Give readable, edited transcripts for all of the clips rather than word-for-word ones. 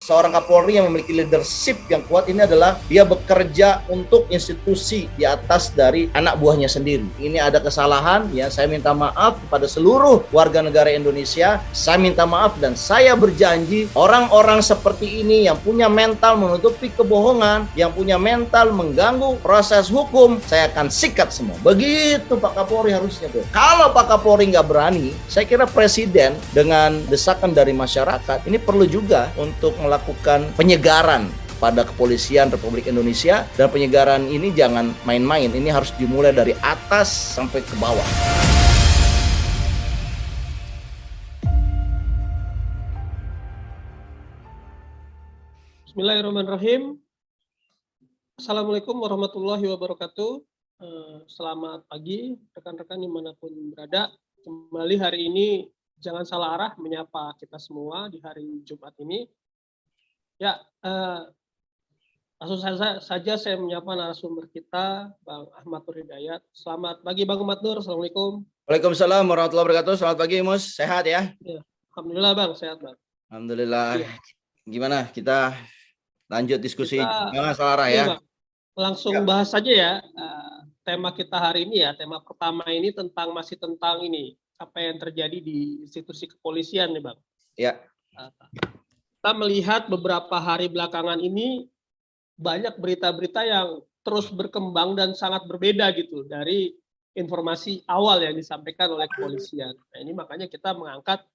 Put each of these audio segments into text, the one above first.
seorang Kapolri yang memiliki leadership yang kuat ini adalah dia bekerja untuk institusi di atas dari anak buahnya sendiri. Ini ada kesalahan, ya saya minta maaf kepada seluruh warga negara Indonesia. Saya minta maaf dan saya berjanji orang-orang seperti ini yang punya mental menutupi kebohongan, yang punya mental mengganggu proses hukum, saya akan sikat semua. Begitu Pak Kapolri harusnya tuh. Kalau Pak Kapolri nggak berani, saya kira Presiden dengan desakan dari masyarakat ini perlu juga untuk melakukan penyegaran pada kepolisian Republik Indonesia, dan penyegaran ini jangan main-main, ini harus dimulai dari atas sampai ke bawah. Bismillahirrahmanirrahim. Assalamualaikum warahmatullahi wabarakatuh. Selamat pagi rekan-rekan dimanapun berada. Kembali hari ini jangan salah arah menyapa kita semua di hari Jumat ini. Ya, langsung saja saya menyapa narasumber kita, Bang Ahmad Nur Hidayat. Selamat pagi Bang Ahmad Nur, Assalamualaikum. Waalaikumsalam warahmatullahi wabarakatuh. Selamat pagi Mus, sehat ya? Ya, alhamdulillah Bang, sehat Bang. Alhamdulillah. Ya. Gimana kita lanjut diskusi? Jangan salah arah ya. Ya Bang. Langsung bahas saja ya. Tema kita hari ini ya, tema pertama ini masih tentang ini, apa yang terjadi di institusi kepolisian nih Bang. Ya. Kita melihat beberapa hari belakangan ini banyak berita-berita yang terus berkembang dan sangat berbeda gitu dari informasi awal yang disampaikan oleh kepolisian. Nah, ini makanya kita mengangkat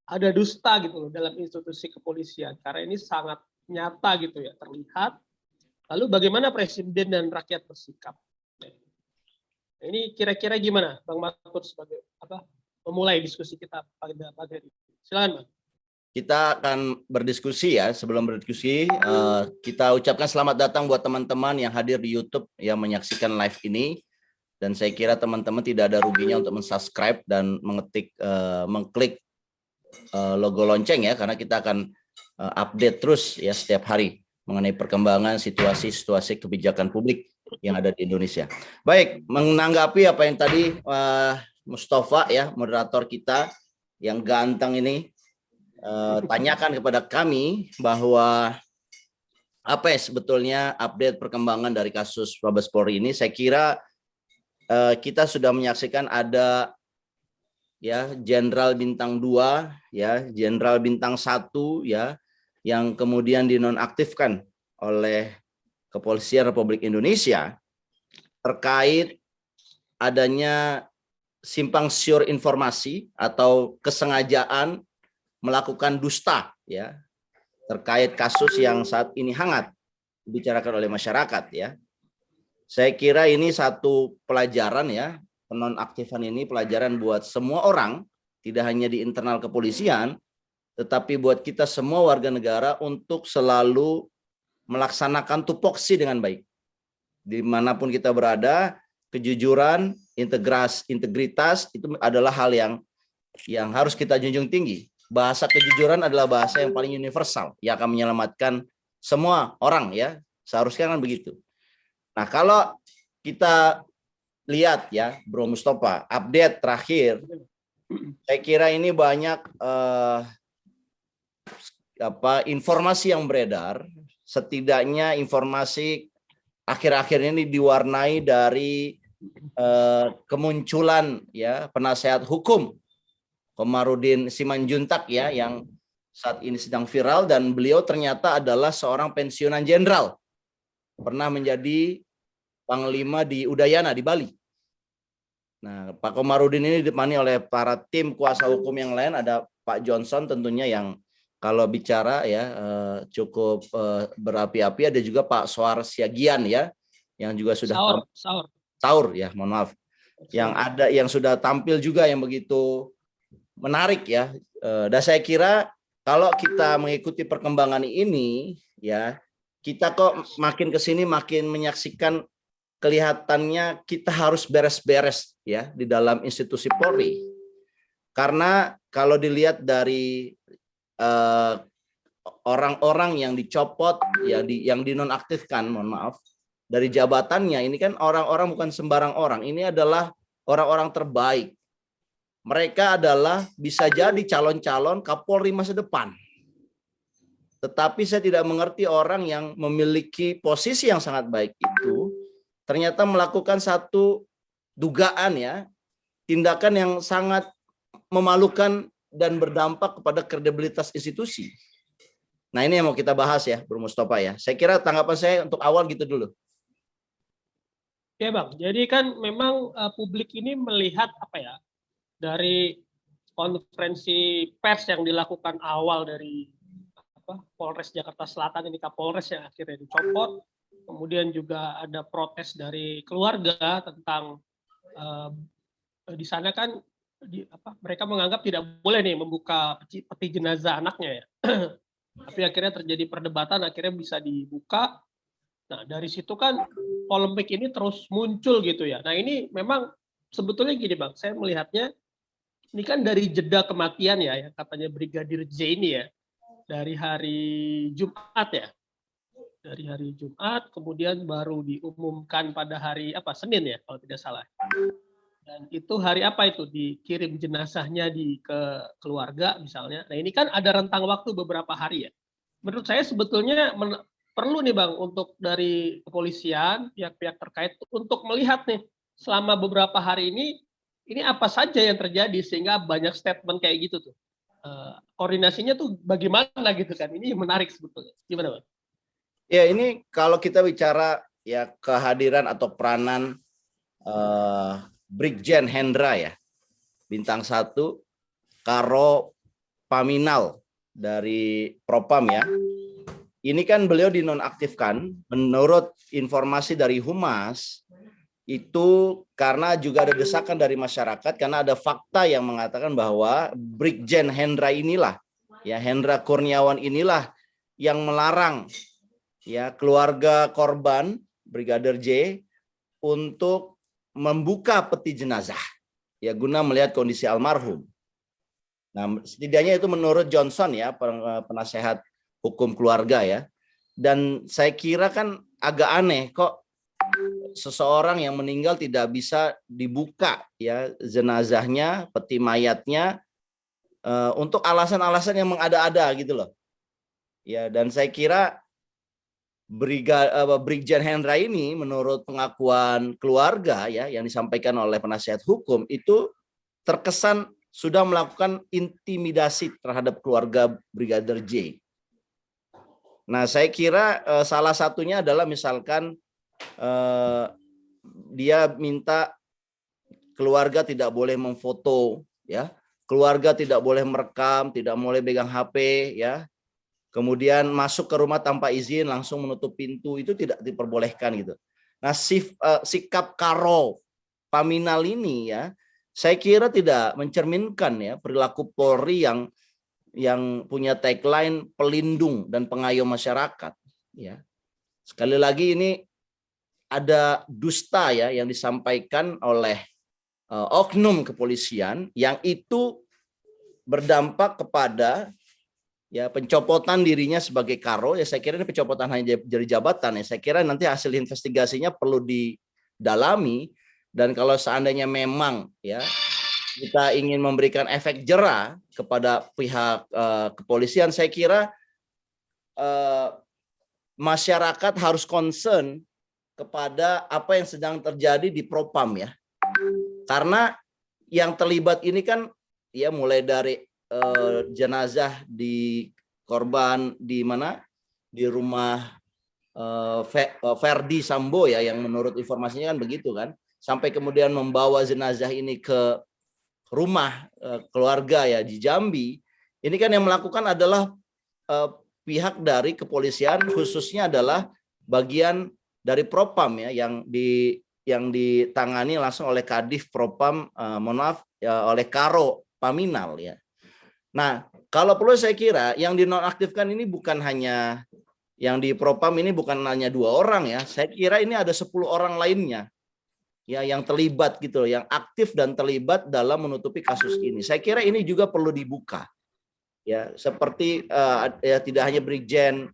ada dusta gitu loh dalam institusi kepolisian karena ini sangat nyata gitu ya, terlihat. Lalu bagaimana Presiden dan rakyat bersikap? Ini kira-kira gimana Bang Matur sebagai memulai diskusi kita pada pagi hari ini? Silakan Bang. Kita akan berdiskusi ya. Sebelum berdiskusi, kita ucapkan selamat datang buat teman-teman yang hadir di YouTube yang menyaksikan live ini. Dan saya kira teman-teman tidak ada ruginya untuk mensubscribe dan mengklik logo lonceng ya, karena kita akan update terus ya setiap hari mengenai perkembangan situasi kebijakan publik yang ada di Indonesia. Baik, menanggapi apa yang tadi Mustafa ya, moderator kita yang ganteng ini tanyakan kepada kami bahwa apa ya sebetulnya update perkembangan dari kasus Mabes Polri ini. Saya kira kita sudah menyaksikan ada ya Jenderal Bintang 2 ya, Jenderal Bintang 1 ya yang kemudian dinonaktifkan oleh Kepolisian Republik Indonesia terkait adanya simpang siur informasi atau kesengajaan melakukan dusta ya terkait kasus yang saat ini hangat dibicarakan oleh masyarakat ya. Saya kira ini satu pelajaran ya, penonaktifan ini pelajaran buat semua orang, tidak hanya di internal kepolisian, tetapi buat kita semua warga negara untuk selalu melaksanakan tupoksi dengan baik. Dimanapun kita berada, kejujuran, integritas itu adalah hal yang harus kita junjung tinggi. Bahasa kejujuran adalah bahasa yang paling universal, yang akan menyelamatkan semua orang ya, seharusnya kan begitu. Nah kalau kita lihat ya Bro Mustafa, update terakhir, saya kira ini banyak informasi yang beredar, setidaknya informasi akhir-akhir ini diwarnai dari kemunculan ya penasehat hukum Komarudin Simanjuntak ya yang saat ini sedang viral, dan beliau ternyata adalah seorang pensiunan jenderal, pernah menjadi panglima di Udayana di Bali. Nah, Pak Komarudin ini ditemani oleh para tim kuasa hukum yang lain, ada Pak Johnson tentunya yang kalau bicara ya cukup berapi-api, ada juga Pak Soar Siagian ya yang juga sudah Saur ya, mohon maaf. Yang ada yang sudah tampil juga yang begitu menarik ya. Dan saya kira kalau kita mengikuti perkembangan ini ya, kita kok makin kesini makin menyaksikan kelihatannya kita harus beres-beres ya di dalam institusi Polri. Karena kalau dilihat dari orang-orang yang dicopot ya, yang dinonaktifkan, mohon maaf, dari jabatannya, ini kan orang-orang bukan sembarang orang, ini adalah orang-orang terbaik. Mereka adalah bisa jadi calon-calon Kapolri masa depan. Tetapi saya tidak mengerti orang yang memiliki posisi yang sangat baik itu ternyata melakukan satu dugaan ya, tindakan yang sangat memalukan dan berdampak kepada kredibilitas institusi. Nah, ini yang mau kita bahas ya, Bro Mustafa ya. Saya kira tanggapan saya untuk awal gitu dulu. Ya Bang, jadi kan memang publik ini melihat apa ya, dari konferensi pers yang dilakukan awal dari Polres Jakarta Selatan ini, Kapolres yang akhirnya dicopot, kemudian juga ada protes dari keluarga tentang di sana kan mereka menganggap tidak boleh nih membuka peti jenazah anaknya ya. Tapi akhirnya terjadi perdebatan, akhirnya bisa dibuka. Nah, dari situ kan polemik ini terus muncul gitu ya. Nah, ini memang sebetulnya gini Bang, saya melihatnya ini kan dari jeda kematian ya, yang katanya Brigadir J ini ya, dari hari Jumat ya. Dari hari Jumat, kemudian baru diumumkan pada hari Senin ya, kalau tidak salah. Dan itu hari apa itu dikirim jenazahnya ke keluarga misalnya. Nah, ini kan ada rentang waktu beberapa hari ya. Menurut saya sebetulnya perlu nih Bang untuk dari kepolisian, pihak-pihak terkait untuk melihat nih selama beberapa hari ini apa saja yang terjadi sehingga banyak statement kayak gitu tuh. Koordinasinya tuh bagaimana gitu kan. Ini menarik sebetulnya. Gimana Bang? Ya, ini kalau kita bicara ya kehadiran atau peranan Brigjen Hendra ya, bintang 1, Karo Paminal dari Propam ya. Ini kan beliau dinonaktifkan menurut informasi dari Humas itu karena juga ada desakan dari masyarakat karena ada fakta yang mengatakan bahwa Brigjen Hendra inilah ya, Hendra Kurniawan inilah yang melarang ya keluarga korban Brigadir J untuk membuka peti jenazah ya guna melihat kondisi almarhum. Nah, setidaknya itu menurut Johnson ya, penasehat hukum keluarga ya. Dan saya kira kan agak aneh kok seseorang yang meninggal tidak bisa dibuka ya jenazahnya, peti mayatnya untuk alasan-alasan yang mengada-ada gitu loh. Ya, dan saya kira Brigjen Hendra ini menurut pengakuan keluarga ya yang disampaikan oleh penasihat hukum itu terkesan sudah melakukan intimidasi terhadap keluarga Brigadir J. Nah, saya kira salah satunya adalah misalkan dia minta keluarga tidak boleh memfoto ya, keluarga tidak boleh merekam, tidak boleh pegang HP ya. Kemudian masuk ke rumah tanpa izin, langsung menutup pintu, itu tidak diperbolehkan gitu. Nah, sikap Karo Paminal ini ya, saya kira tidak mencerminkan ya perilaku Polri yang punya tagline pelindung dan pengayom masyarakat. Ya, sekali lagi ini ada dusta ya yang disampaikan oleh oknum kepolisian yang itu berdampak kepada ya pencopotan dirinya sebagai Karo. Ya saya kira ini pencopotan hanya dari jabatan ya. Saya kira nanti hasil investigasinya perlu didalami dan kalau seandainya memang ya kita ingin memberikan efek jera kepada pihak kepolisian, saya kira masyarakat harus concern kepada apa yang sedang terjadi di Propam ya. Karena yang terlibat ini kan ya mulai dari jenazah di korban di mana di rumah Ferdi Sambo ya yang menurut informasinya kan begitu kan, sampai kemudian membawa jenazah ini ke rumah keluarga ya di Jambi. Ini kan yang melakukan adalah pihak dari kepolisian, khususnya adalah bagian dari Propam ya yang ditangani langsung oleh Kadif Propam, oleh Karo Paminal ya. Nah, kalau perlu saya kira yang dinonaktifkan ini bukan hanya yang di Propam ini bukan hanya 2 orang ya. Saya kira ini ada 10 orang lainnya ya yang terlibat gitu loh, yang aktif dan terlibat dalam menutupi kasus ini. Saya kira ini juga perlu dibuka. Ya, seperti ya tidak hanya Brigjen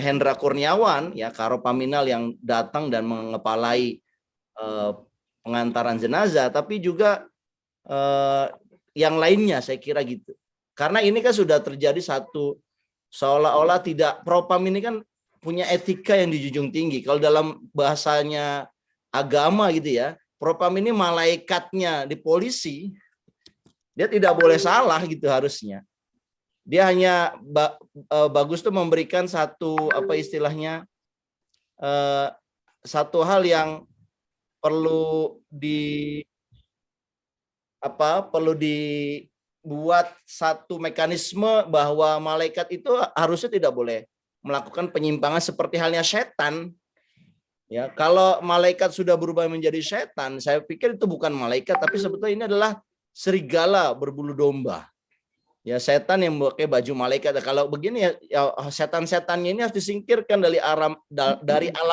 Hendra Kurniawan ya Karo Paminal yang datang dan mengepalai pengantaran jenazah, tapi juga yang lainnya saya kira gitu. Karena ini kan sudah terjadi satu seolah-olah tidak, propam ini kan punya etika yang dijunjung tinggi. Kalau dalam bahasanya agama gitu ya, propam ini malaikatnya di polisi, dia tidak boleh salah gitu harusnya. Dia hanya bagus tuh memberikan satu apa istilahnya satu hal yang perlu dibuat satu mekanisme bahwa malaikat itu harusnya tidak boleh melakukan penyimpangan seperti halnya setan. Ya, kalau malaikat sudah berubah menjadi setan, saya pikir itu bukan malaikat, tapi sebetulnya ini adalah serigala berbulu domba. Ya, setan yang pakai baju malaikat. Kalau begini ya setan-setannya ini harus disingkirkan dari alam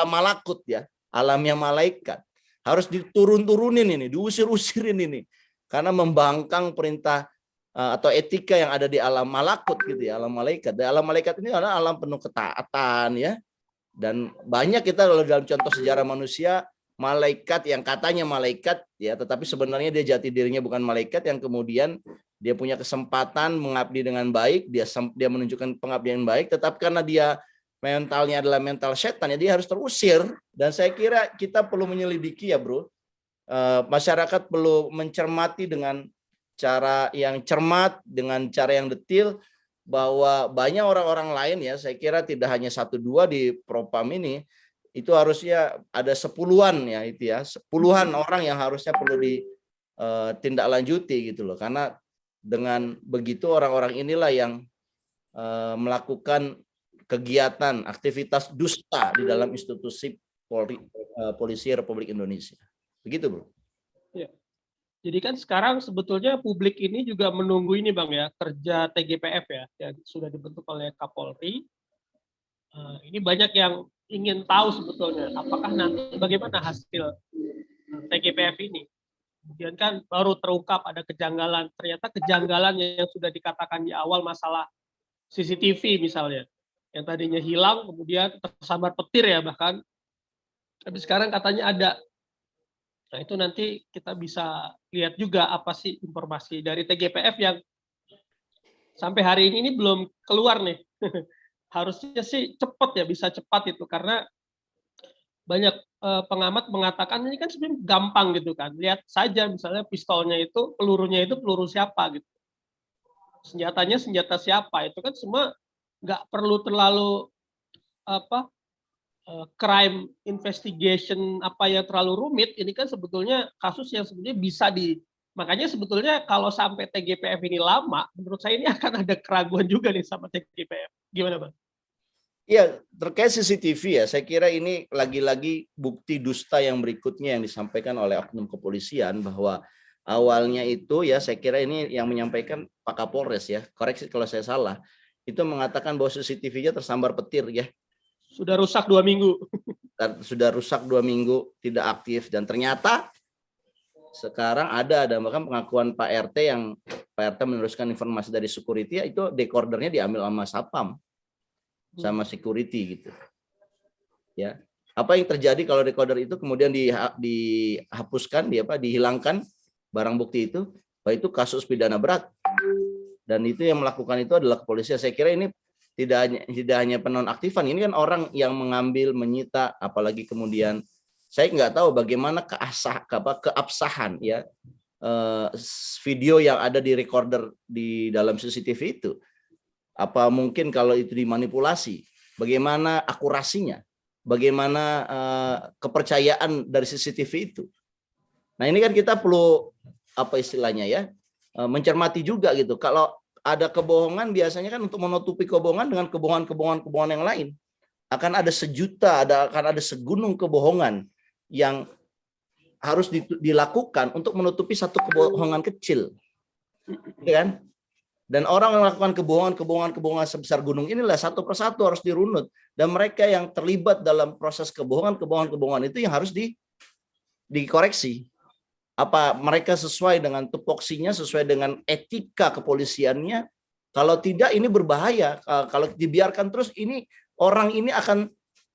malakut ya, alamnya malaikat. Harus diturun-turunin ini, diusir-usirin ini. Karena membangkang perintah atau etika yang ada di alam malakut gitu ya, alam malaikat. Dan alam malaikat ini adalah alam penuh ketaatan ya. Dan banyak kita kalau dalam contoh sejarah manusia, malaikat yang katanya malaikat ya, tetapi sebenarnya dia jati dirinya bukan malaikat, yang kemudian dia punya kesempatan mengabdi dengan baik, dia menunjukkan pengabdian baik, tetapi karena dia mentalnya adalah mental setan, ya dia harus terusir. Dan saya kira kita perlu menyelidiki ya bro, masyarakat perlu mencermati dengan cara yang cermat, dengan cara yang detail, bahwa banyak orang-orang lain ya, saya kira tidak hanya 1-2 di propam ini, itu harusnya ada 10-an ya, itu ya, 10-an orang yang harusnya perlu ditindaklanjuti gitu loh. Karena dengan begitu orang-orang inilah yang melakukan kegiatan aktivitas dusta di dalam institusi polisi Republik Indonesia. Begitu, Bro. Ya. Jadi kan sekarang sebetulnya publik ini juga menunggu ini Bang ya, kerja TGPF ya, yang sudah dibentuk oleh Kapolri. Ini banyak yang ingin tahu sebetulnya apakah nanti bagaimana hasil TGPF ini. Kemudian kan baru terungkap ada kejanggalan, ternyata kejanggalan yang sudah dikatakan di awal masalah CCTV misalnya, yang tadinya hilang kemudian tersambar petir ya bahkan, tapi sekarang katanya ada. Nah itu nanti kita bisa lihat juga apa sih informasi dari TGPF yang sampai hari ini belum keluar nih. Harusnya sih cepat ya, bisa cepat itu, karena banyak pengamat mengatakan ini kan sebenarnya gampang gitu kan. Lihat saja misalnya pistolnya itu, pelurunya itu peluru siapa gitu. Senjatanya senjata siapa, itu kan semua nggak perlu terlalu crime investigation apa yang terlalu rumit. Ini kan sebetulnya kasus yang sebetulnya bisa makanya sebetulnya kalau sampai TGPF ini lama, menurut saya ini akan ada keraguan juga nih sama TGPF. Gimana Bang? Iya, terkait CCTV ya, saya kira ini lagi-lagi bukti dusta yang berikutnya yang disampaikan oleh oknum kepolisian, bahwa awalnya itu ya, saya kira ini yang menyampaikan Pak Kapolres ya, koreksi kalau saya salah, itu mengatakan bahwa CCTV-nya tersambar petir ya. Sudah rusak 2 minggu. Sudah rusak 2 minggu, tidak aktif, dan ternyata sekarang ada bahkan pengakuan Pak RT yang Pak RT meneruskan informasi dari security ya, itu decordernya diambil sama Sapam, sama security gitu. Ya, apa yang terjadi kalau decoder itu kemudian dihapuskan, dihilangkan barang bukti itu, bahwa itu kasus pidana berat. Dan itu yang melakukan itu adalah kepolisian. Saya kira ini tidak hanya penonaktifan, ini kan orang yang mengambil, menyita, apalagi kemudian saya nggak tahu bagaimana keabsahan ya video yang ada di recorder di dalam CCTV itu. Apa mungkin kalau itu dimanipulasi? Bagaimana akurasinya? Bagaimana kepercayaan dari CCTV itu? Nah ini kan kita perlu apa istilahnya ya, mencermati juga gitu. Kalau ada kebohongan biasanya kan untuk menutupi kebohongan dengan kebohongan yang lain. Akan ada akan ada segunung kebohongan yang harus dilakukan untuk menutupi satu kebohongan kecil. Kan? Dan orang yang melakukan kebohongan sebesar gunung inilah satu persatu harus dirunut. Dan mereka yang terlibat dalam proses kebohongan itu yang harus dikoreksi. Apa mereka sesuai dengan tupoksinya, sesuai dengan etika kepolisiannya? Kalau tidak ini berbahaya. Kalau dibiarkan terus, ini orang ini akan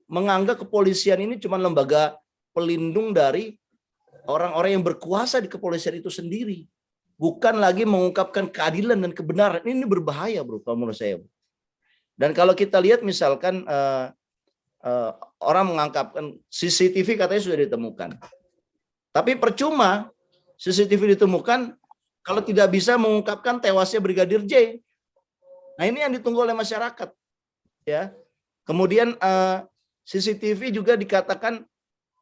menganggap kepolisian ini cuma lembaga pelindung dari orang-orang yang berkuasa di kepolisian itu sendiri. Bukan lagi mengungkapkan keadilan dan kebenaran. Ini berbahaya bro, kalau menurut saya. Dan kalau kita lihat misalkan orang mengangkapkan CCTV katanya sudah ditemukan. Tapi percuma CCTV ditemukan kalau tidak bisa mengungkapkan tewasnya Brigadir J. Nah, ini yang ditunggu oleh masyarakat, ya. Kemudian CCTV juga dikatakan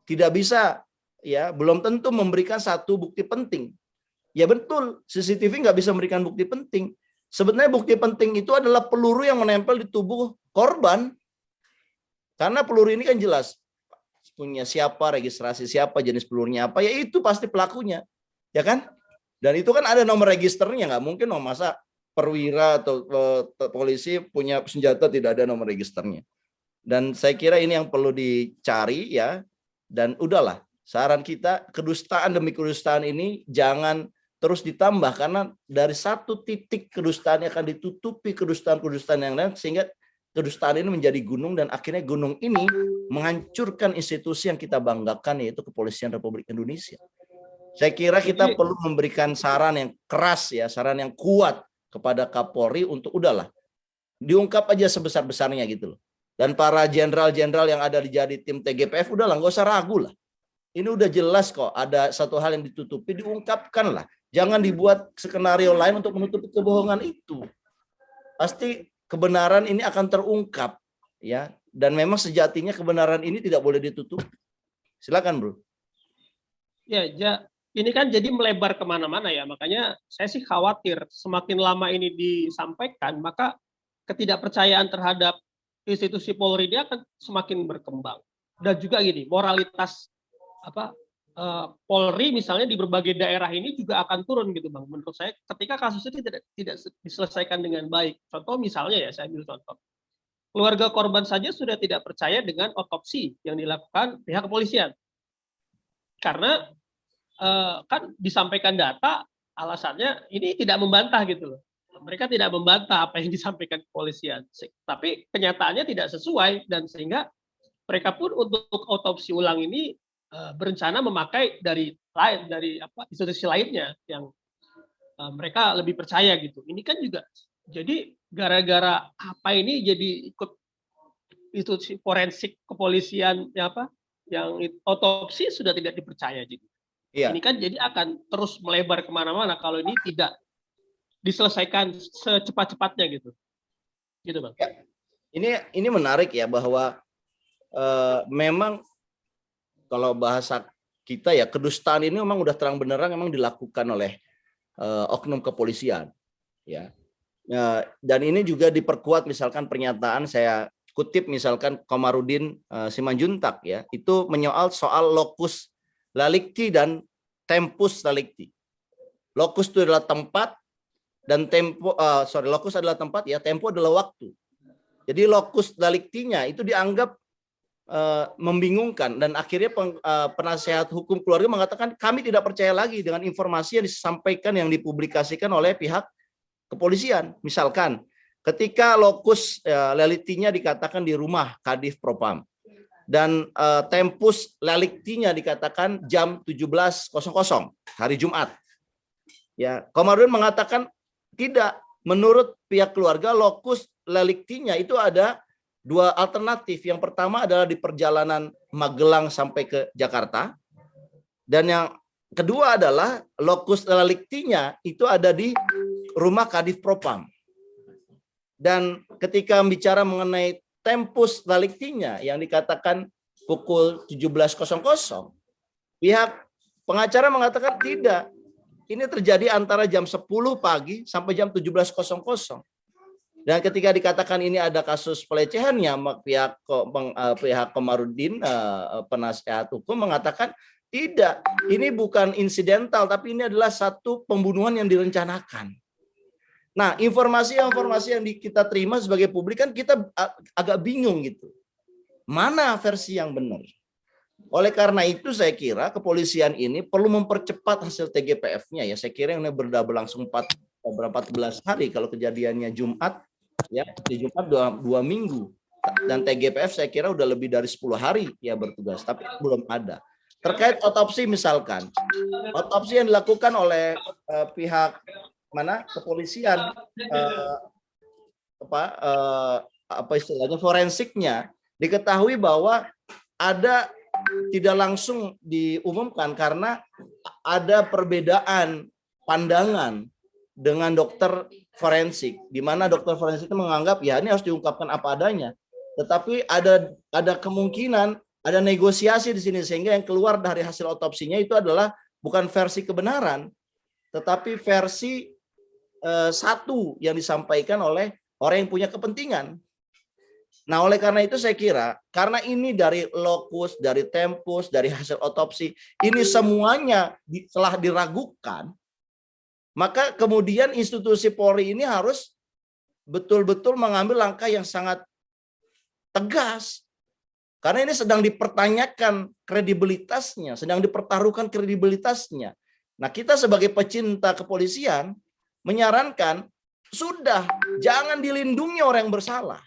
tidak bisa, ya, belum tentu memberikan satu bukti penting. Ya betul, CCTV nggak bisa memberikan bukti penting. Sebenarnya bukti penting itu adalah peluru yang menempel di tubuh korban. Karena peluru ini kan jelas punya siapa, registrasi siapa, jenis pelurunya apa, ya itu pasti pelakunya, ya kan? Dan itu kan ada nomor registernya, nggak mungkin masa perwira atau polisi punya senjata tidak ada nomor registernya. Dan saya kira ini yang perlu dicari, ya. Dan udahlah, saran kita, kedustaan demi kedustaan ini jangan terus ditambah, karena dari satu titik kedustaan akan ditutupi kedustaan-kedustaan yang lain, sehingga kedustaan ini menjadi gunung, dan akhirnya gunung ini menghancurkan institusi yang kita banggakan, yaitu Kepolisian Republik Indonesia. Saya kira kita perlu memberikan saran yang keras, ya, saran yang kuat kepada Kapolri untuk udahlah, diungkap aja sebesar-besarnya gitu loh. Dan para jenderal-jenderal yang ada di jadi tim TGPF, udahlah, nggak usah ragu lah. Ini udah jelas kok, ada satu hal yang ditutupi, diungkapkan lah. Jangan dibuat skenario lain untuk menutupi kebohongan itu. Pasti kebenaran ini akan terungkap, ya. Dan memang sejatinya kebenaran ini tidak boleh ditutup. Silakan, Bro. Ya, ini kan jadi melebar kemana-mana ya. Makanya saya sih khawatir semakin lama ini disampaikan, maka ketidakpercayaan terhadap institusi Polri ini akan semakin berkembang. Dan juga gini, moralitas Polri misalnya di berbagai daerah ini juga akan turun gitu, Bang. Menurut saya ketika kasus ini tidak diselesaikan dengan baik. Contoh misalnya, ya, saya ambil contoh. Keluarga korban saja sudah tidak percaya dengan otopsi yang dilakukan pihak kepolisian. Karena kan disampaikan data, alasannya ini tidak membantah gitu loh. Mereka tidak membantah apa yang disampaikan kepolisian. Tapi kenyataannya tidak sesuai, dan sehingga mereka pun untuk otopsi ulang ini berencana memakai dari institusi lainnya yang mereka lebih percaya gitu. Ini kan juga jadi gara-gara apa ini jadi ikut institusi forensik kepolisian yang otopsi sudah tidak dipercaya gitu. Iya. Ini kan jadi akan terus melebar kemana-mana kalau ini tidak diselesaikan secepat-cepatnya gitu. Gitu, Bang. Ya, ini menarik ya, bahwa memang kalau bahasa kita ya, kedustaan ini memang udah terang benerang memang dilakukan oleh oknum kepolisian, ya. Dan ini juga diperkuat misalkan pernyataan, saya kutip misalkan Komarudin Simanjuntak, ya, itu menyoal soal locus delicti dan tempus delicti. Locus itu adalah tempat dan locus adalah tempat, ya, tempo adalah waktu. Jadi locus delictinya itu dianggap membingungkan, dan akhirnya penasehat hukum keluarga mengatakan kami tidak percaya lagi dengan informasi yang disampaikan, yang dipublikasikan oleh pihak kepolisian. Misalkan ketika locus delictinya dikatakan di rumah Kadif Propam, dan tempus delictinya dikatakan jam 17.00 hari Jumat. Ya, Komarudin mengatakan tidak. Menurut pihak keluarga, locus delictinya itu ada dua alternatif. Yang pertama adalah di perjalanan Magelang sampai ke Jakarta, dan yang kedua adalah locus delictinya itu ada di rumah Kadif Propam. Dan ketika bicara mengenai tempus delictinya yang dikatakan pukul 17.00, pihak pengacara mengatakan tidak. Ini terjadi antara jam 10 pagi sampai jam 17.00. Dan ketika dikatakan ini ada kasus pelecehannya, pihak Komarudin, penasehat hukum, mengatakan tidak, ini bukan insidental, tapi ini adalah satu pembunuhan yang direncanakan. Nah, informasi-informasi yang kita terima sebagai publik kan kita agak bingung gitu. Mana versi yang benar? Oleh karena itu saya kira kepolisian ini perlu mempercepat hasil TGPF-nya, ya. Saya kira yang sudah berlangsung 14 hari, kalau kejadiannya Jumat, ya, di Jumat 2 minggu, dan TGPF saya kira udah lebih dari 10 hari ya bertugas, tapi belum ada. Terkait otopsi misalkan, otopsi yang dilakukan oleh pihak kepolisian, apa istilahnya forensiknya, diketahui bahwa ada tidak langsung diumumkan karena ada perbedaan pandangan dengan dokter forensik, di mana dokter forensik itu menganggap ya ini harus diungkapkan apa adanya. Tetapi ada kemungkinan ada negosiasi di sini sehingga yang keluar dari hasil otopsinya itu adalah bukan versi kebenaran, tetapi versi satu yang disampaikan oleh orang yang punya kepentingan. Nah, oleh karena itu saya kira, karena ini dari lokus, dari tempus, dari hasil otopsi, ini semuanya telah diragukan, maka kemudian institusi Polri ini harus betul-betul mengambil langkah yang sangat tegas. Karena ini sedang dipertanyakan kredibilitasnya, sedang dipertaruhkan kredibilitasnya. Nah, kita sebagai pecinta kepolisian menyarankan, sudah, jangan dilindungi orang yang bersalah.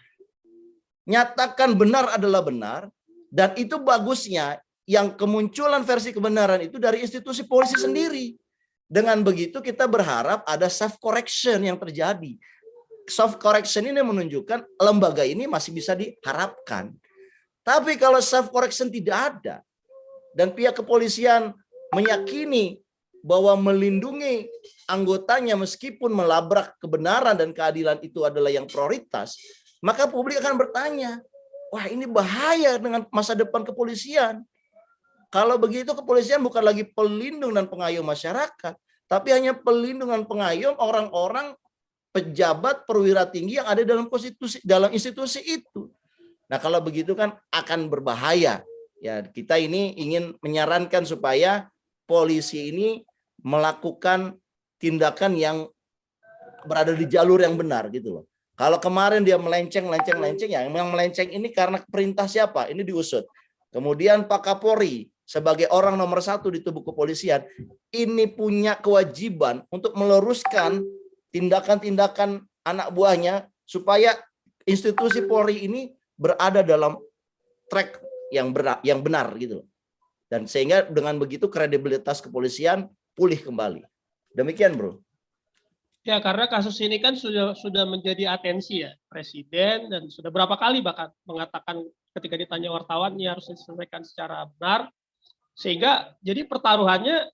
Nyatakan benar adalah benar, dan itu bagusnya yang kemunculan versi kebenaran itu dari institusi polisi sendiri. Dengan begitu kita berharap ada self correction yang terjadi. Self correction ini menunjukkan lembaga ini masih bisa diharapkan. Tapi kalau self correction tidak ada dan pihak kepolisian meyakini bahwa melindungi anggotanya meskipun melabrak kebenaran dan keadilan itu adalah yang prioritas, maka publik akan bertanya, wah ini bahaya dengan masa depan kepolisian. Kalau begitu kepolisian bukan lagi pelindung dan pengayom masyarakat, tapi hanya pelindung dan pengayom orang-orang pejabat perwira tinggi yang ada dalam institusi itu. Nah, kalau begitu kan akan berbahaya. Ya, kita ini ingin menyarankan supaya polisi ini melakukan tindakan yang berada di jalur yang benar gitu loh. Kalau kemarin dia melenceng, ya yang melenceng ini karena perintah siapa? Ini diusut. Kemudian Pak Kapolri sebagai orang nomor 1 di tubuh kepolisian, ini punya kewajiban untuk meluruskan tindakan-tindakan anak buahnya supaya institusi Polri ini berada dalam track yang benar gitu. Dan sehingga dengan begitu kredibilitas kepolisian pulih kembali. Demikian, Bro. Ya, karena kasus ini kan sudah menjadi atensi ya Presiden, dan sudah berapa kali bahkan mengatakan ketika ditanya wartawan ini harus diselesaikan secara benar, sehingga jadi pertaruhannya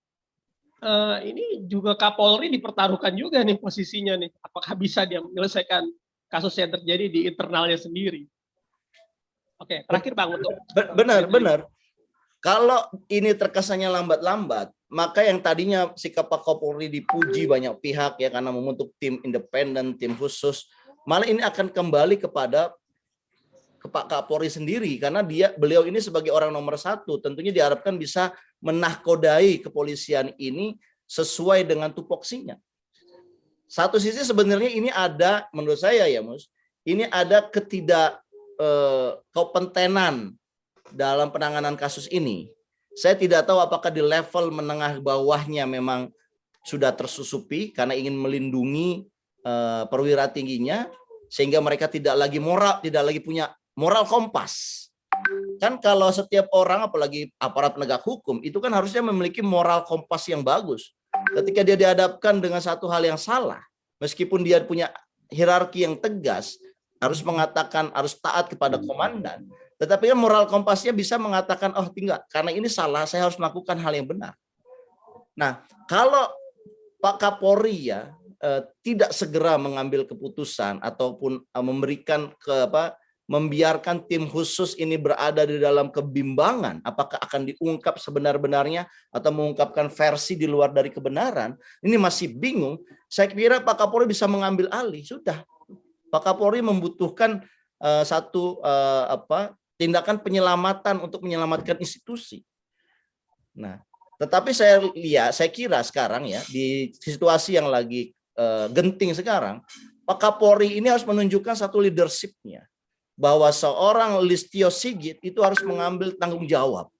ini juga Kapolri dipertaruhkan juga nih posisinya nih, apakah bisa dia menyelesaikan kasus yang terjadi di internalnya sendiri. Oke, terakhir Bang untuk benar. Kalau ini terkesannya lambat-lambat, maka yang tadinya sikap Pak Kapolri dipuji banyak pihak ya karena membentuk tim independen, tim khusus, malah ini akan kembali kepada Pak Kapolri sendiri karena beliau ini sebagai orang nomor 1 tentunya diharapkan bisa menahkodai kepolisian ini sesuai dengan tupoksinya. Satu sisi sebenarnya ini ada, menurut saya ya Mus, ini ada ketidakkompetenan dalam penanganan kasus ini. Saya tidak tahu apakah di level menengah bawahnya memang sudah tersusupi karena ingin melindungi perwira tingginya sehingga mereka tidak lagi punya moral kompas. Kan kalau setiap orang apalagi aparat penegak hukum itu kan harusnya memiliki moral kompas yang bagus. Ketika dia dihadapkan dengan satu hal yang salah, meskipun dia punya hierarki yang tegas, harus mengatakan harus taat kepada komandan, tetapi kan moral kompasnya bisa mengatakan, oh tidak, karena ini salah, saya harus melakukan hal yang benar. Nah, kalau Pak Kapolri ya tidak segera mengambil keputusan ataupun membiarkan tim khusus ini berada di dalam kebimbangan, apakah akan diungkap sebenar-benarnya atau mengungkapkan versi di luar dari kebenaran, ini masih bingung. Saya kira Pak Kapolri bisa mengambil alih, sudah. Pak Kapolri membutuhkan tindakan penyelamatan untuk menyelamatkan institusi. Nah, tetapi saya kira sekarang ya di situasi yang lagi genting sekarang, Pak Kapolri ini harus menunjukkan satu leadership-nya bahwa seorang Listio Sigit itu harus mengambil tanggung jawab.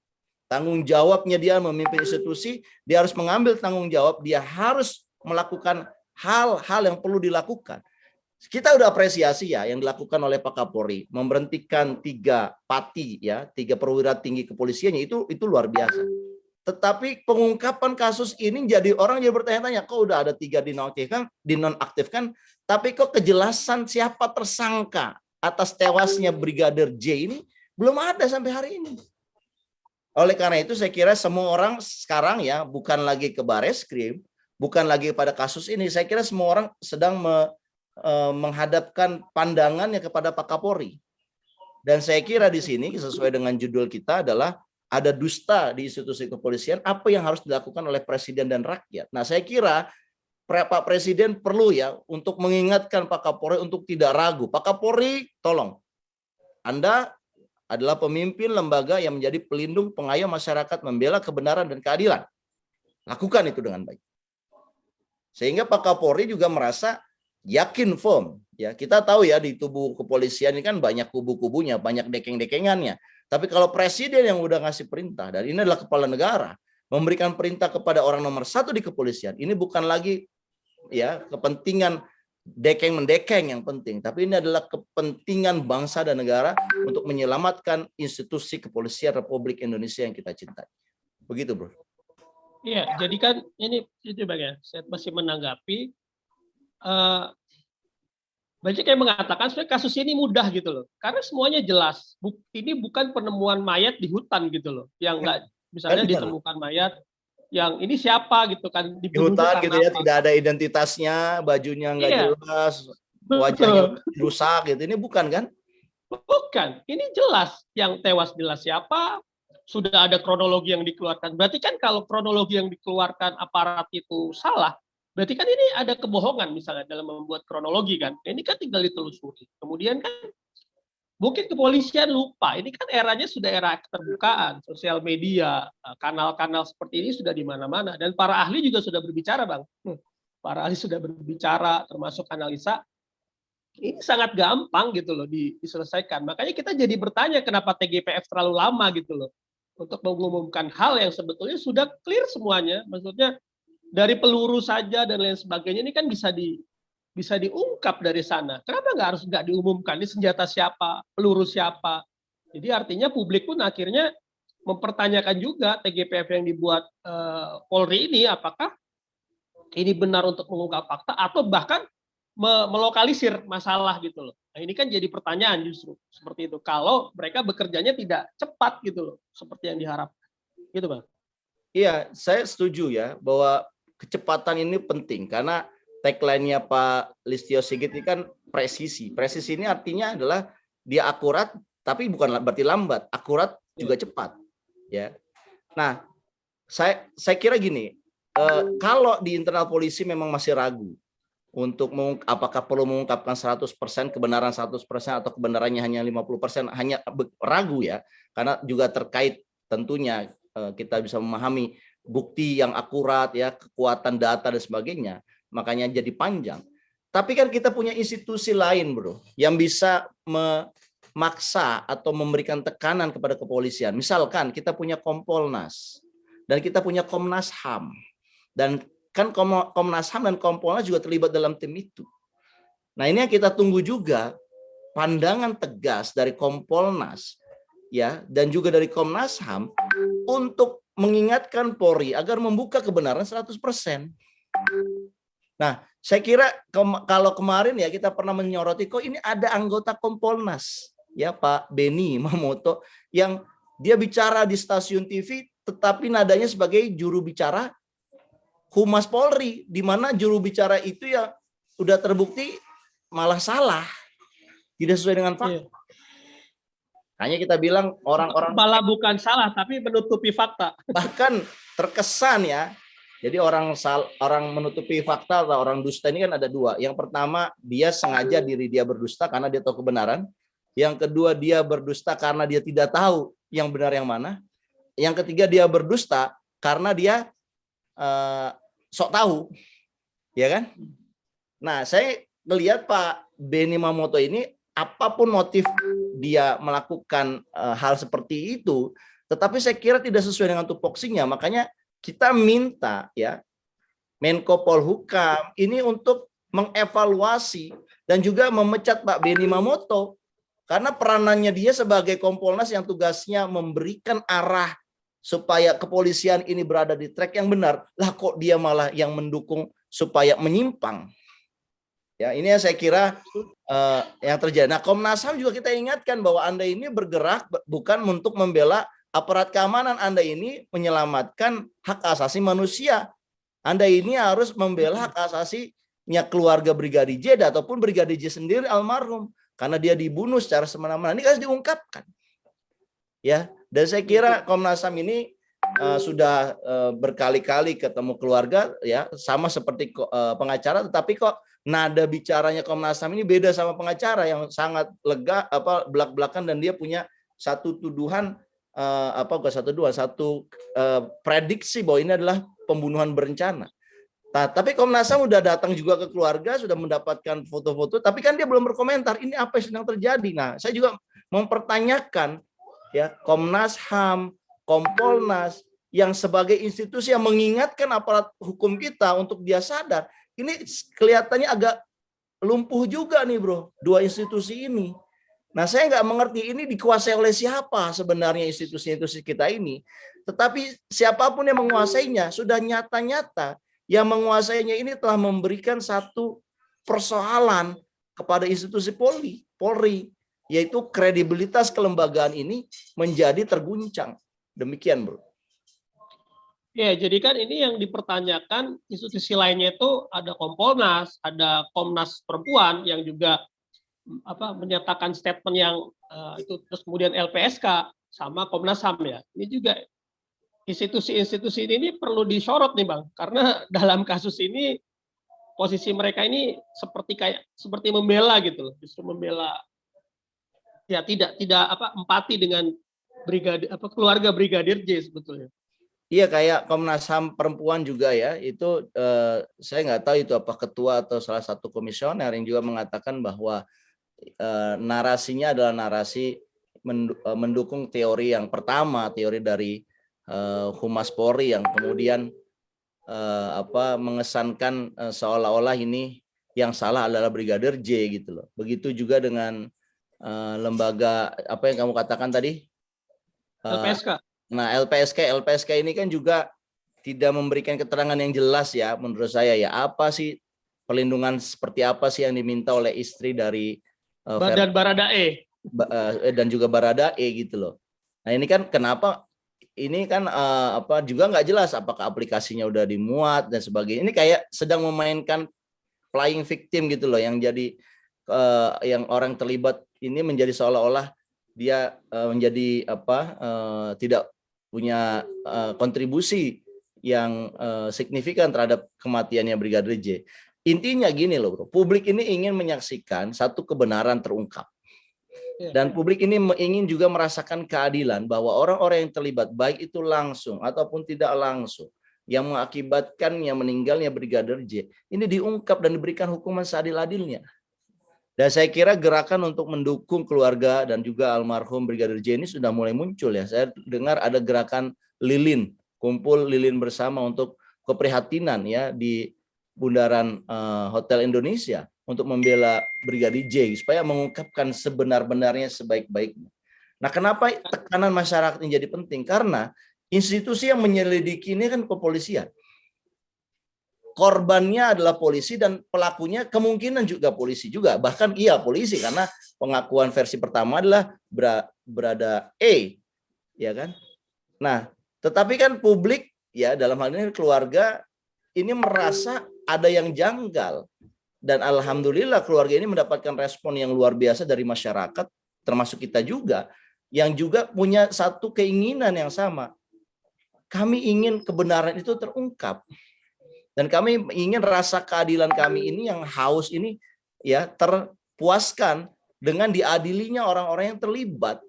Tanggung jawabnya dia memimpin institusi, dia harus mengambil tanggung jawab, dia harus melakukan hal-hal yang perlu dilakukan. Kita udah apresiasi ya yang dilakukan oleh Pak Kapolri, memberhentikan 3 pati ya, 3 perwira tinggi kepolisiannya itu luar biasa. Tetapi pengungkapan kasus ini jadi orang jadi bertanya-tanya, kok udah ada 3 dinonaktifkan, tapi kok kejelasan siapa tersangka atas tewasnya Brigadir J ini belum ada sampai hari ini. Oleh karena itu saya kira semua orang sekarang ya bukan lagi ke Bareskrim, bukan lagi pada kasus ini. Saya kira semua orang sedang menghadapkan pandangannya kepada Pak Kapolri. Dan saya kira di sini sesuai dengan judul kita adalah ada dusta di institusi kepolisian, apa yang harus dilakukan oleh Presiden dan rakyat. Nah, saya kira Pak Presiden perlu ya untuk mengingatkan Pak Kapolri untuk tidak ragu. Pak Kapolri, tolong. Anda adalah pemimpin lembaga yang menjadi pelindung pengayom masyarakat membela kebenaran dan keadilan. Lakukan itu dengan baik. Sehingga Pak Kapolri juga merasa yakin firm. Ya, kita tahu ya di tubuh kepolisian ini kan banyak kubu-kubunya, banyak dekeng-dekengannya. Tapi kalau presiden yang udah ngasih perintah, dan ini adalah kepala negara, memberikan perintah kepada orang nomor 1 di kepolisian, ini bukan lagi ya kepentingan dekeng-mendekeng yang penting, tapi ini adalah kepentingan bangsa dan negara untuk menyelamatkan institusi kepolisian Republik Indonesia yang kita cintai. Begitu, Bro. Iya, jadi kan ini itu bagian. Saya masih menanggapi. Banyak yang mengatakan sebenarnya kasus ini mudah gitu loh, karena semuanya jelas. Ini bukan penemuan mayat di hutan gitu loh, yang nggak misalnya ditemukan mayat, yang ini siapa gitu kan di hutan gitu ya, tidak ada identitasnya, bajunya nggak jelas, wajahnya rusak gitu. Ini bukan kan? Bukan, ini jelas yang tewas jelas siapa. Sudah ada kronologi yang dikeluarkan. Berarti kan kalau kronologi yang dikeluarkan aparat itu salah, berarti kan ini ada kebohongan misalnya dalam membuat kronologi kan. Ini kan tinggal ditelusuri. Kemudian kan mungkin kepolisian lupa. Ini kan eranya sudah era keterbukaan, sosial media, kanal-kanal seperti ini sudah di mana-mana. Dan para ahli juga sudah berbicara, Bang. Para ahli sudah berbicara, termasuk analisa. Ini sangat gampang gitu loh diselesaikan. Makanya kita jadi bertanya kenapa TGPF terlalu lama gitu loh untuk mengumumkan hal yang sebetulnya sudah clear semuanya. Maksudnya dari peluru saja dan lain sebagainya ini kan bisa diungkap dari sana. Kenapa nggak diumumkan ini senjata siapa, peluru siapa? Jadi artinya publik pun akhirnya mempertanyakan juga TGPF yang dibuat Polri ini apakah ini benar untuk mengungkap fakta atau bahkan melokalisir masalah gitu loh. Nah, ini kan jadi pertanyaan justru seperti itu. Kalau mereka bekerjanya tidak cepat gitu loh, seperti yang diharapkan. Gitu, Bang. Iya, saya setuju ya bahwa kecepatan ini penting karena tagline-nya Pak Listio Sigit ini kan presisi. Presisi ini artinya adalah dia akurat tapi bukan berarti lambat, akurat juga cepat, ya. Nah, saya kira gini, kalau di internal polisi memang masih ragu untuk apakah perlu mengungkapkan 100% kebenaran 100% atau kebenarannya hanya 50%, hanya ragu ya, karena juga terkait tentunya kita bisa memahami bukti yang akurat ya, kekuatan data dan sebagainya, makanya jadi panjang. Tapi kan kita punya institusi lain, Bro, yang bisa memaksa atau memberikan tekanan kepada kepolisian. Misalkan kita punya Kompolnas dan kita punya Komnas HAM. Dan kan Komnas HAM dan Kompolnas juga terlibat dalam tim itu. Nah, ini yang kita tunggu juga pandangan tegas dari Kompolnas ya dan juga dari Komnas HAM untuk mengingatkan Polri agar membuka kebenaran 100%. Nah, saya kira kalau kemarin ya kita pernah menyoroti kok ini ada anggota Kompolnas ya Pak Beni Mamoto yang dia bicara di stasiun TV tetapi nadanya sebagai juru bicara Humas Polri, di mana juru bicara itu ya udah terbukti malah salah, tidak sesuai dengan fakta. Hanya kita bilang orang-orang malah bukan salah, tapi menutupi fakta. Bahkan terkesan ya. Jadi orang menutupi fakta atau orang dusta ini kan ada dua. Yang pertama, dia sengaja diri dia berdusta karena dia tahu kebenaran. Yang kedua, dia berdusta karena dia tidak tahu yang benar yang mana. Yang ketiga, dia berdusta karena dia sok tahu, ya kan? Nah, saya melihat Pak Beni Mamoto ini, apapun motif dia melakukan hal seperti itu, tetapi saya kira tidak sesuai dengan tupoksinya. Makanya kita minta ya Menko Polhukam ini untuk mengevaluasi dan juga memecat Pak Beni Mamoto karena peranannya dia sebagai Kompolnas yang tugasnya memberikan arah supaya kepolisian ini berada di track yang benar, lah kok dia malah yang mendukung supaya menyimpang. Ya, ini yang saya kira yang terjadi. Nah, Komnas HAM juga kita ingatkan bahwa Anda ini bergerak bukan untuk membela aparat keamanan, Anda ini menyelamatkan hak asasi manusia. Anda ini harus membela hak asasinya keluarga Brigadir J ataupun Brigadir J sendiri almarhum karena dia dibunuh secara semena-mena. Ini harus diungkapkan. Ya, dan saya kira Komnas HAM ini sudah berkali-kali ketemu keluarga ya, sama seperti pengacara, tetapi kok nada bicaranya Komnas HAM ini beda sama pengacara yang sangat lega belak-belakan, dan dia punya satu tuduhan satu prediksi bahwa ini adalah pembunuhan berencana. Nah, tapi Komnas HAM sudah datang juga ke keluarga, sudah mendapatkan foto-foto, tapi kan dia belum berkomentar ini apa yang sedang terjadi. Nah, saya juga mempertanyakan ya, Komnas HAM, Kompolnas yang sebagai institusi yang mengingatkan aparat hukum kita untuk dia sadar, ini kelihatannya agak lumpuh juga nih bro, dua institusi ini. Nah, saya nggak mengerti ini dikuasai oleh siapa sebenarnya institusi-institusi kita ini. Tetapi siapapun yang menguasainya sudah nyata-nyata yang menguasainya ini telah memberikan satu persoalan kepada institusi Polri, yaitu kredibilitas kelembagaan ini menjadi terguncang. Demikian, bro. Ya, jadi kan ini yang dipertanyakan institusi lainnya itu ada Kompolnas, ada Komnas Perempuan yang juga menyatakan statement yang itu, terus kemudian LPSK sama Komnas HAM ya. Ini juga institusi-institusi ini perlu disorot nih Bang, karena dalam kasus ini posisi mereka ini seperti membela gitu loh, justru membela ya tidak empati dengan keluarga Brigadir J sebetulnya. Iya, kayak Komnas HAM Perempuan juga ya, itu saya nggak tahu itu apa ketua atau salah satu komisioner yang juga mengatakan bahwa narasinya adalah narasi mendukung teori yang pertama, teori dari Humas Polri yang kemudian mengesankan seolah-olah ini yang salah adalah Brigadir J gitu loh. Begitu juga dengan lembaga apa yang kamu katakan tadi? LPSK. Nah, LPSK ini kan juga tidak memberikan keterangan yang jelas ya menurut saya ya. Apa sih perlindungan seperti apa sih yang diminta oleh istri dari dan Baradae dan juga Baradae gitu loh. Nah, ini kan kenapa ini kan juga nggak jelas apakah aplikasinya udah dimuat dan sebagainya. Ini kayak sedang memainkan playing victim gitu loh, yang jadi yang orang terlibat ini menjadi seolah-olah dia menjadi tidak punya kontribusi yang signifikan terhadap kematiannya Brigadir J. Intinya gini loh bro, publik ini ingin menyaksikan satu kebenaran terungkap. Dan publik ini ingin juga merasakan keadilan bahwa orang-orang yang terlibat baik itu langsung ataupun tidak langsung yang mengakibatkannya meninggalnya Brigadir J ini diungkap dan diberikan hukuman seadil-adilnya. Dan saya kira gerakan untuk mendukung keluarga dan juga almarhum Brigadir J ini sudah mulai muncul ya. Saya dengar ada gerakan lilin, kumpul lilin bersama untuk keprihatinan ya di bundaran Hotel Indonesia untuk membela Brigadir J supaya mengungkapkan sebenar-benarnya sebaik-baiknya. Nah, kenapa tekanan masyarakat ini jadi penting? Karena institusi yang menyelidiki ini kan kepolisian. Korbannya adalah polisi dan pelakunya kemungkinan juga polisi juga. Bahkan iya polisi karena pengakuan versi pertama adalah berada E, ya kan? Nah, tetapi kan publik ya dalam hal ini keluarga ini merasa ada yang janggal. Dan alhamdulillah keluarga ini mendapatkan respon yang luar biasa dari masyarakat, termasuk kita juga, yang juga punya satu keinginan yang sama. Kami ingin kebenaran itu terungkap. Dan kami ingin rasa keadilan kami ini yang haus ini ya terpuaskan dengan diadilinya orang-orang yang terlibat.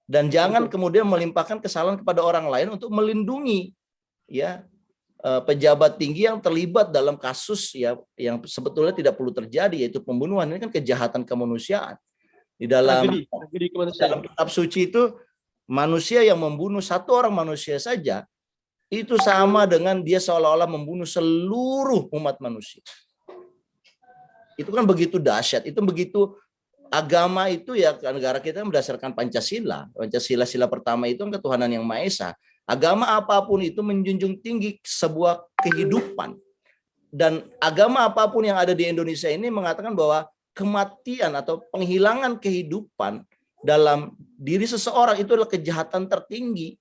Dan jangan kemudian melimpahkan kesalahan kepada orang lain untuk melindungi ya pejabat tinggi yang terlibat dalam kasus ya yang sebetulnya tidak perlu terjadi, yaitu pembunuhan. Ini kan kejahatan kemanusiaan. Di dalam kitab suci itu manusia yang membunuh satu orang manusia saja itu sama dengan dia seolah-olah membunuh seluruh umat manusia. Itu kan begitu dahsyat, itu begitu agama itu ya negara kita berdasarkan Pancasila. Pancasila sila pertama itu kan ketuhanan yang Maha Esa. Agama apapun itu menjunjung tinggi sebuah kehidupan. Dan agama apapun yang ada di Indonesia ini mengatakan bahwa kematian atau penghilangan kehidupan dalam diri seseorang itu adalah kejahatan tertinggi.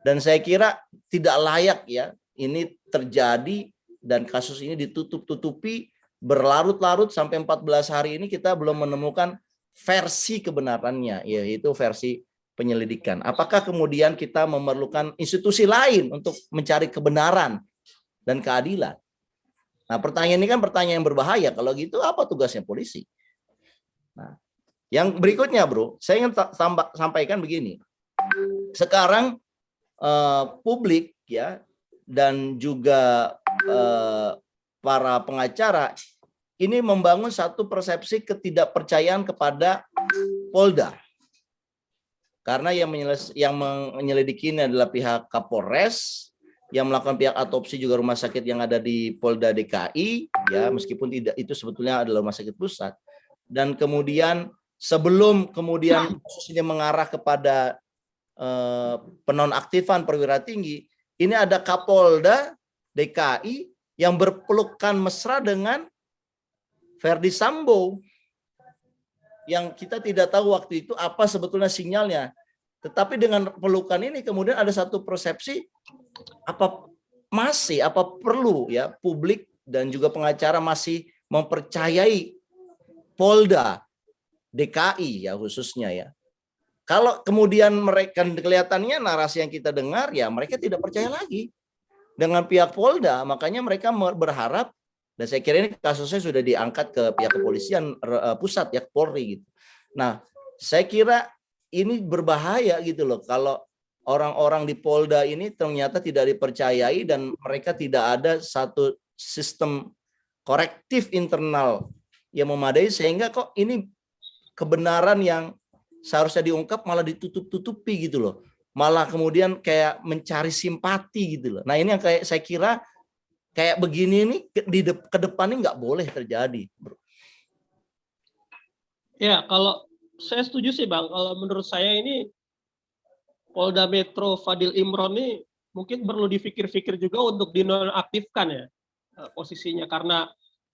Dan saya kira tidak layak ya ini terjadi dan kasus ini ditutup-tutupi berlarut-larut sampai 14 hari ini kita belum menemukan versi kebenarannya, yaitu versi penyelidikan. Apakah kemudian kita memerlukan institusi lain untuk mencari kebenaran dan keadilan? Nah, pertanyaan ini kan pertanyaan yang berbahaya. Kalau gitu apa tugasnya polisi? Nah, yang berikutnya, Bro, saya ingin sampaikan begini. Sekarang publik ya dan juga para pengacara ini membangun satu persepsi ketidakpercayaan kepada Polda. Karena yang menyelidiki ini adalah pihak Kapolres, yang melakukan pihak otopsi juga rumah sakit yang ada di Polda DKI, ya meskipun tidak itu sebetulnya adalah rumah sakit pusat. Dan kemudian sebelum kemudian kasus ini mengarah kepada penonaktifan perwira tinggi, ini ada Kapolda DKI yang berpelukan mesra dengan Verdi Sambo, yang kita tidak tahu waktu itu apa sebetulnya sinyalnya. Tetapi dengan pelukan ini kemudian ada satu persepsi apa perlu ya publik dan juga pengacara masih mempercayai Polda DKI ya khususnya ya. Kalau kemudian mereka kelihatannya narasi yang kita dengar ya mereka tidak percaya lagi dengan pihak Polda, makanya mereka berharap. Dan saya kira ini kasusnya sudah diangkat ke pihak kepolisian pusat ya Polri gitu. Nah, saya kira ini berbahaya gitu loh kalau orang-orang di Polda ini ternyata tidak dipercayai dan mereka tidak ada satu sistem korektif internal yang memadai sehingga kok ini kebenaran yang seharusnya diungkap malah ditutup-tutupi gitu loh. Malah kemudian kayak mencari simpati gitu loh. Nah, ini yang kayak saya kira kayak begini nih ke depan ini nggak boleh terjadi, Bro. Ya, kalau saya setuju sih Bang, kalau menurut saya ini Polda Metro Fadil Imron ini mungkin perlu dipikir-pikir juga untuk dinonaktifkan ya posisinya, karena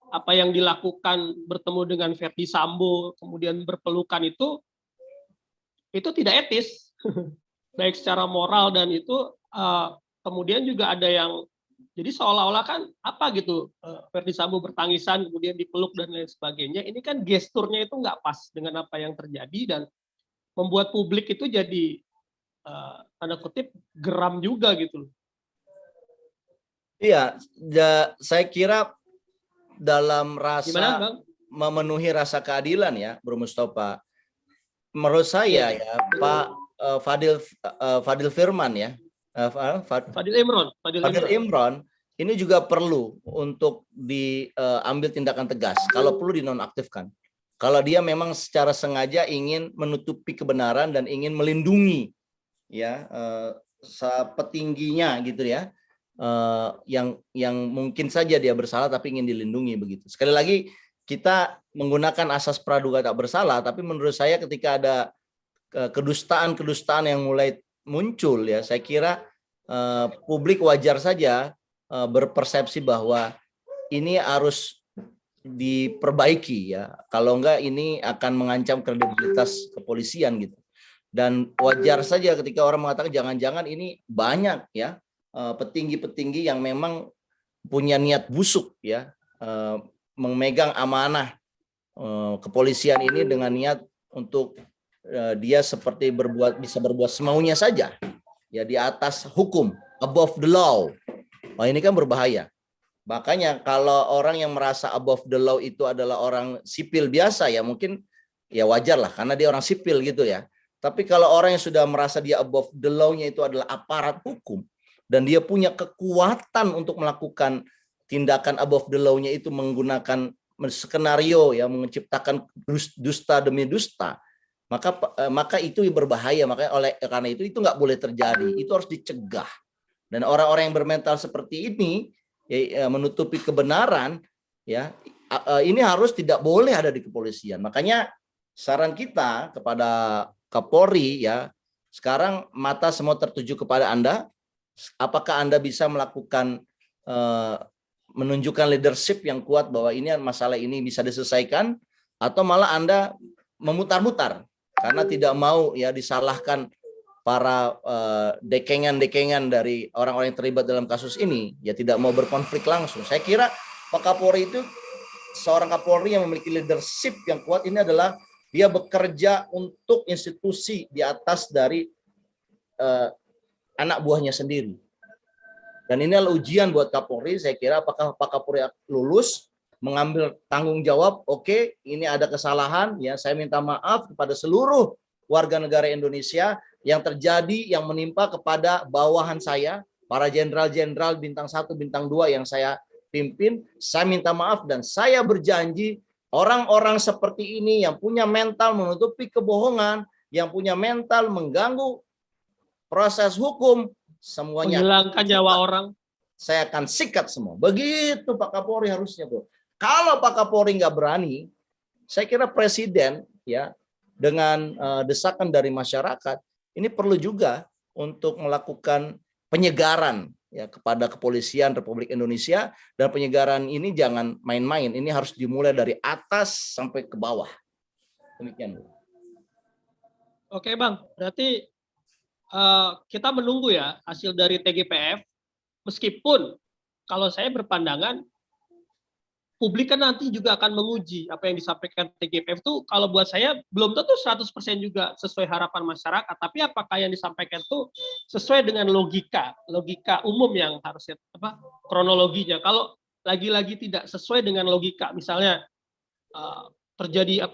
apa yang dilakukan bertemu dengan Verdi Sambo kemudian berpelukan itu tidak etis baik secara moral dan itu kemudian juga ada yang jadi seolah-olah kan apa gitu Verdi Sambo bertangisan kemudian dipeluk dan lain sebagainya, ini kan gesturnya itu nggak pas dengan apa yang terjadi dan membuat publik itu jadi tanda kutip geram juga gitu. Iya, saya kira dalam rasa Gimana, Bang? memenuhi rasa keadilan ya, Bro Mustafa. Menurut saya ya, Pak Fadil Firman ya, Fadil Imron ini juga perlu untuk diambil tindakan tegas. Kalau perlu dinonaktifkan. Kalau dia memang secara sengaja ingin menutupi kebenaran dan ingin melindungi ya sepetingginya gitu ya, yang mungkin saja dia bersalah tapi ingin dilindungi begitu. Sekali lagi kita menggunakan asas praduga tak bersalah, tapi menurut saya ketika ada kedustaan yang mulai muncul ya, saya kira publik wajar saja berpersepsi bahwa ini harus diperbaiki ya. Kalau enggak ini akan mengancam kredibilitas kepolisian gitu. Dan wajar saja ketika orang mengatakan jangan-jangan ini banyak ya petinggi-petinggi yang memang punya niat busuk ya memegang amanah kepolisian ini dengan niat untuk dia seperti bisa berbuat semaunya saja ya di atas hukum, above the law. Wah, ini kan berbahaya. Makanya kalau orang yang merasa above the law itu adalah orang sipil biasa ya mungkin ya wajar lah karena dia orang sipil gitu ya. Tapi kalau orang yang sudah merasa dia above the law-nya itu adalah aparat hukum dan dia punya kekuatan untuk melakukan tindakan above the law-nya itu menggunakan skenario ya menciptakan dusta demi dusta, maka itu berbahaya. Makanya karena itu nggak boleh terjadi, itu harus dicegah. Dan orang-orang yang bermental seperti ini ya, menutupi kebenaran ya ini harus tidak boleh ada di kepolisian. Makanya saran kita kepada Kapolri ya, sekarang mata semua tertuju kepada Anda. Apakah Anda bisa melakukan menunjukkan leadership yang kuat bahwa ini masalah ini bisa diselesaikan, atau malah Anda memutar-mutar karena tidak mau ya disalahkan para dekengan-dekengan dari orang-orang yang terlibat dalam kasus ini, ya tidak mau berkonflik langsung. Saya kira Pak Kapolri itu seorang Kapolri yang memiliki leadership yang kuat. Ini adalah dia bekerja untuk institusi di atas dari anak buahnya sendiri. Dan ini adalah ujian buat Kapolri. Saya kira apakah Pak Kapolri lulus mengambil tanggung jawab. Oke, ini ada kesalahan, ya saya minta maaf kepada seluruh warga negara Indonesia yang terjadi, yang menimpa kepada bawahan saya, para jenderal-jenderal bintang 1, bintang 2 yang saya pimpin. Saya minta maaf dan saya berjanji orang-orang seperti ini yang punya mental menutupi kebohongan, yang punya mental mengganggu proses hukum, semuanya menghilangkan nyawa orang, saya akan sikat semua. Begitu Pak Kapolri harusnya, Bro. Kalau Pak Kapolri nggak berani, saya kira Presiden ya dengan desakan dari masyarakat ini perlu juga untuk melakukan penyegaran ya kepada kepolisian Republik Indonesia, dan penyegaran ini jangan main-main. Ini harus dimulai dari atas sampai ke bawah. Demikian, Bro. Oke Bang, berarti kita menunggu ya hasil dari TGPF, meskipun kalau saya berpandangan publik kan nanti juga akan menguji apa yang disampaikan TGPF itu, kalau buat saya belum tentu 100% juga sesuai harapan masyarakat, tapi apakah yang disampaikan itu sesuai dengan logika umum yang harusnya kronologinya. Kalau lagi-lagi tidak sesuai dengan logika, misalnya terjadi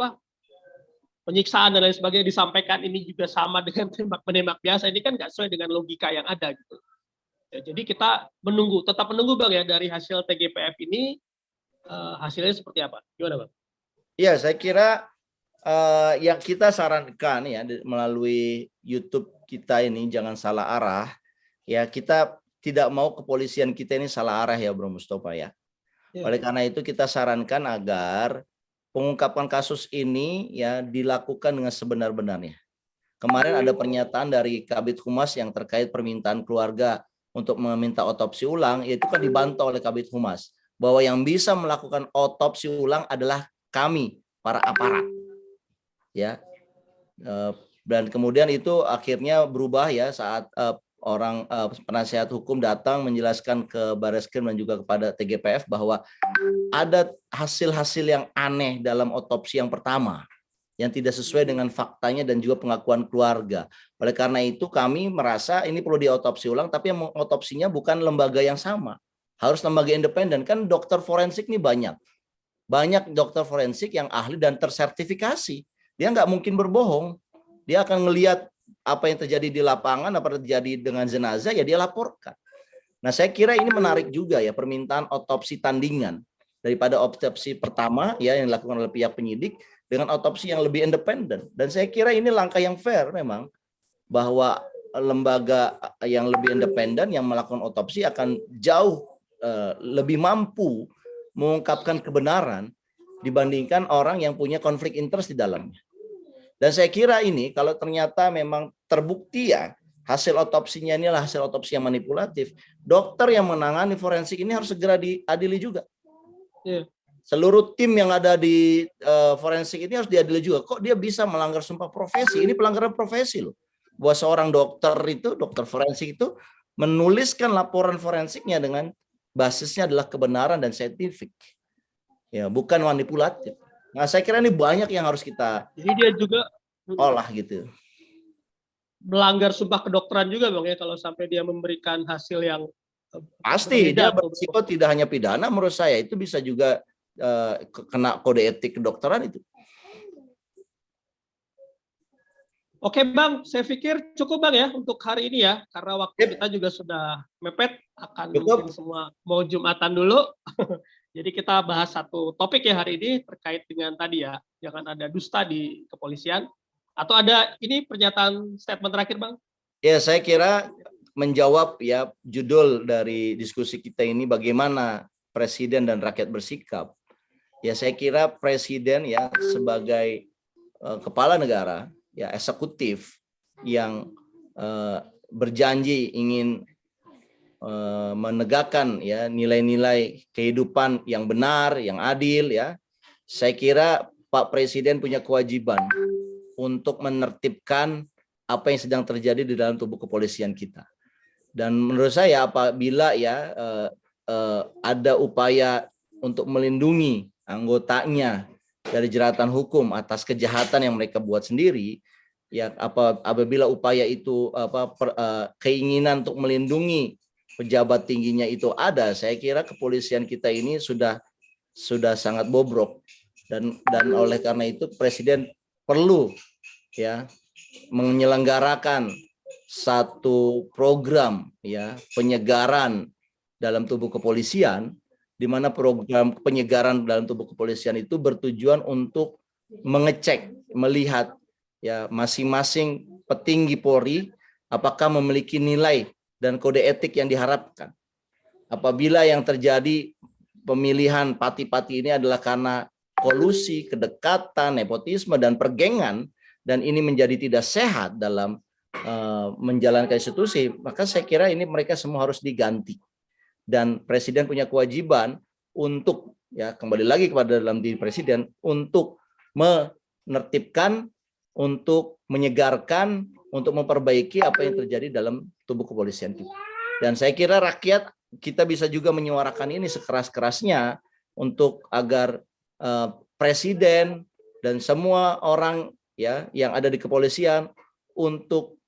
penyiksaan dan lain sebagainya disampaikan ini juga sama dengan tembak-menembak biasa, ini kan nggak sesuai dengan logika yang ada gitu. Ya, jadi kita tetap menunggu Bang ya dari hasil TGPF ini, hasilnya seperti apa? Gimana Bang? Ya, saya kira yang kita sarankan ya melalui YouTube kita ini jangan salah arah. Ya, kita tidak mau kepolisian kita ini salah arah ya Bro Mustafa ya. Oleh karena itu kita sarankan agar pengungkapan kasus ini ya dilakukan dengan sebenar-benarnya. Kemarin ada pernyataan dari Kabid Humas yang terkait permintaan keluarga untuk meminta otopsi ulang, itu kan dibantah oleh Kabid Humas bahwa yang bisa melakukan otopsi ulang adalah kami, para aparat. Ya. Dan kemudian itu akhirnya berubah ya saat orang penasihat hukum datang menjelaskan ke Bareskrim dan juga kepada TGPF bahwa ada hasil-hasil yang aneh dalam otopsi yang pertama yang tidak sesuai dengan faktanya dan juga pengakuan keluarga. Oleh karena itu kami merasa ini perlu diotopsi ulang, tapi yang mengotopsinya bukan lembaga yang sama. Harus lembaga independen. Kan dokter forensik ini banyak dokter forensik yang ahli dan tersertifikasi. Dia nggak mungkin berbohong. Dia akan melihat apa yang terjadi di lapangan, apa yang terjadi dengan jenazah, ya dia laporkan. Nah, saya kira ini menarik juga ya permintaan otopsi tandingan daripada otopsi pertama ya yang dilakukan oleh pihak penyidik dengan otopsi yang lebih independen. Dan saya kira ini langkah yang fair memang, bahwa lembaga yang lebih independen yang melakukan otopsi akan jauh lebih mampu mengungkapkan kebenaran dibandingkan orang yang punya konflik interest di dalamnya. Dan saya kira ini kalau ternyata memang terbukti ya hasil otopsinya ini adalah hasil otopsi yang manipulatif, dokter yang menangani forensik ini harus segera diadili juga. Seluruh tim yang ada di forensik ini harus diadili juga. Kok dia bisa melanggar sumpah profesi? Ini pelanggaran profesi loh. Bahwa seorang dokter forensik itu menuliskan laporan forensiknya dengan basisnya adalah kebenaran dan saintifik. Ya, bukan manipulatif. Nah, saya kira ini banyak yang harus kita dia juga olah gitu. Melanggar sumpah kedokteran juga Bang ya kalau sampai dia memberikan hasil yang pasti dia berisiko tidak hanya pidana, menurut saya itu bisa juga kena kode etik kedokteran itu. Oke Bang, saya pikir cukup Bang ya untuk hari ini ya, karena waktu kita juga sudah mepet, akan mungkin semua mau Jumatan dulu. Jadi kita bahas satu topik ya hari ini terkait dengan tadi ya, jangan ada dusta di kepolisian. Atau ada ini pernyataan statement terakhir Bang? Ya, saya kira menjawab ya judul dari diskusi kita ini bagaimana presiden dan rakyat bersikap. Ya, saya kira presiden ya sebagai kepala negara ya eksekutif yang berjanji ingin menegakkan ya nilai-nilai kehidupan yang benar, yang adil ya. Saya kira Pak Presiden punya kewajiban untuk menertibkan apa yang sedang terjadi di dalam tubuh kepolisian kita. Dan menurut saya apabila ya ada upaya untuk melindungi anggotanya dari jeratan hukum atas kejahatan yang mereka buat sendiri, ya apabila upaya itu keinginan untuk melindungi pejabat tingginya itu ada, saya kira kepolisian kita ini sudah sangat bobrok, dan oleh karena itu Presiden perlu ya menyelenggarakan satu program ya penyegaran dalam tubuh kepolisian, di mana program penyegaran dalam tubuh kepolisian itu bertujuan untuk mengecek, melihat ya masing-masing petinggi Polri apakah memiliki nilai dan kode etik yang diharapkan. Apabila yang terjadi pemilihan pati-pati ini adalah karena kolusi, kedekatan, nepotisme, dan pergengan, dan ini menjadi tidak sehat dalam menjalankan institusi, maka saya kira ini mereka semua harus diganti. Dan Presiden punya kewajiban untuk, ya kembali lagi kepada dalam diri Presiden, untuk menertibkan, untuk menyegarkan, untuk memperbaiki apa yang terjadi dalam tubuh kepolisian kita. Dan saya kira rakyat kita bisa juga menyuarakan ini sekeras-kerasnya untuk agar Presiden dan semua orang ya yang ada di kepolisian untuk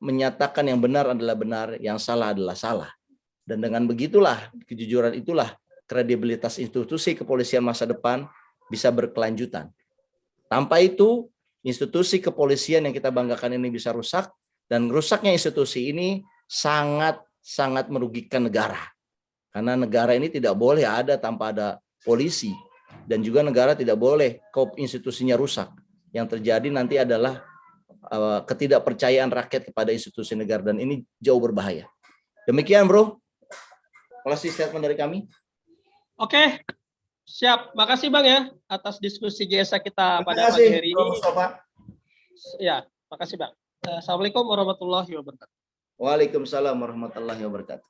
menyatakan yang benar adalah benar, yang salah adalah salah. Dan dengan begitulah, kejujuran itulah kredibilitas institusi kepolisian masa depan bisa berkelanjutan. Tanpa itu, institusi kepolisian yang kita banggakan ini bisa rusak, dan rusaknya institusi ini sangat merugikan negara. Karena negara ini tidak boleh ada tanpa ada polisi, dan juga negara tidak boleh institusinya rusak. Yang terjadi nanti adalah ketidakpercayaan rakyat kepada institusi negara, dan ini jauh berbahaya. Demikian bro, closing statement dari kami. Oke, siap. Makasih Bang ya atas diskusi GSA kita pada pagi hari ini. Ya, makasih Bang. Assalamualaikum warahmatullahi wabarakatuh. Waalaikumsalam warahmatullahi wabarakatuh.